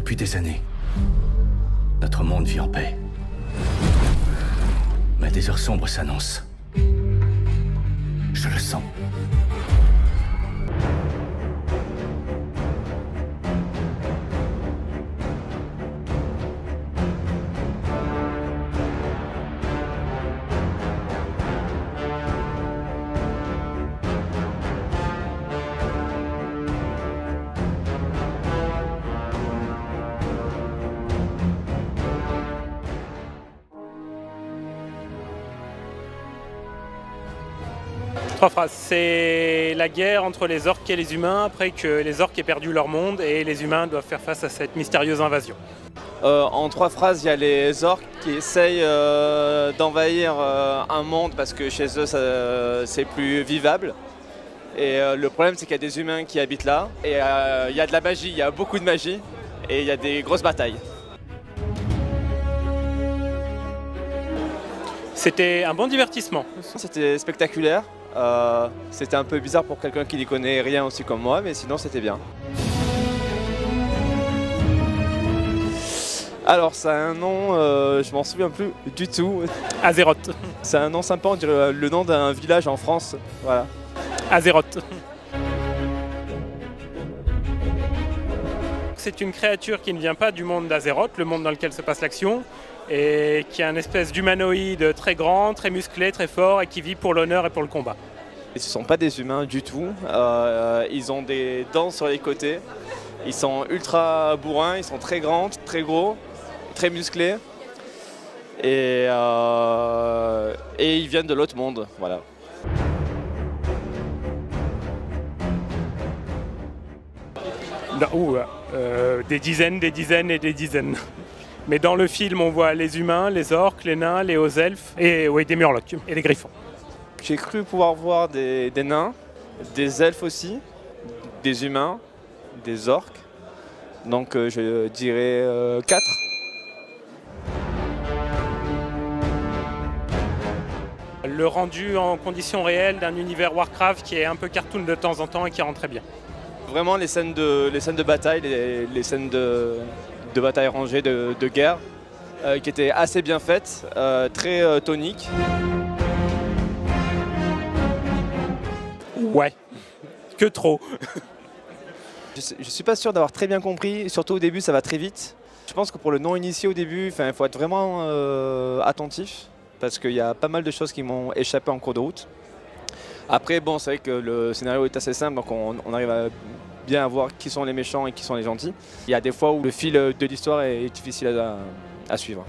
Depuis des années, notre monde vit en paix. Mais des heures sombres s'annoncent. Je le sens. Trois phrases. C'est la guerre entre les orques et les humains après que les orques aient perdu leur monde et les humains doivent faire face à cette mystérieuse invasion. En trois phrases, il y a les orques qui essayent d'envahir un monde parce que chez eux c'est plus vivable. Et le problème c'est qu'il y a des humains qui habitent là. Et il y a de la magie, il y a beaucoup de magie et il y a des grosses batailles. C'était un bon divertissement. C'était spectaculaire. C'était un peu bizarre pour quelqu'un qui n'y connaît rien aussi comme moi, mais sinon c'était bien. Alors ça a un nom, je m'en souviens plus du tout. Azeroth. C'est un nom sympa, on dirait le nom d'un village en France. Voilà. Azeroth. C'est une créature qui ne vient pas du monde d'Azeroth, le monde dans lequel se passe l'action, et qui est un espèce d'humanoïde très grand, très musclé, très fort, et qui vit pour l'honneur et pour le combat. Et ce ne sont pas des humains du tout, ils ont des dents sur les côtés, ils sont ultra bourrins, ils sont très grands, très gros, très musclés, et ils viennent de l'autre monde, voilà. Des dizaines et des dizaines. Mais dans le film, on voit les humains, les orques, les nains, les hauts elfes, et oui, des murlocs et des griffons. J'ai cru pouvoir voir des nains, des elfes aussi, des humains, des orques. Donc je dirais 4. Le rendu en conditions réelles d'un univers Warcraft qui est un peu cartoon de temps en temps et qui rend très bien. Vraiment les scènes de bataille, les scènes de bataille rangée, de guerre, qui étaient assez bien faites, très toniques. Ouais, que trop. Je suis pas sûr d'avoir très bien compris, surtout au début ça va très vite. Je pense que pour le non-initié au début, il faut être vraiment attentif, parce qu'il y a pas mal de choses qui m'ont échappé en cours de route. Après, bon, c'est vrai que le scénario est assez simple, donc on arrive à bien voir qui sont les méchants et qui sont les gentils. Il y a des fois où le fil de l'histoire est difficile à suivre.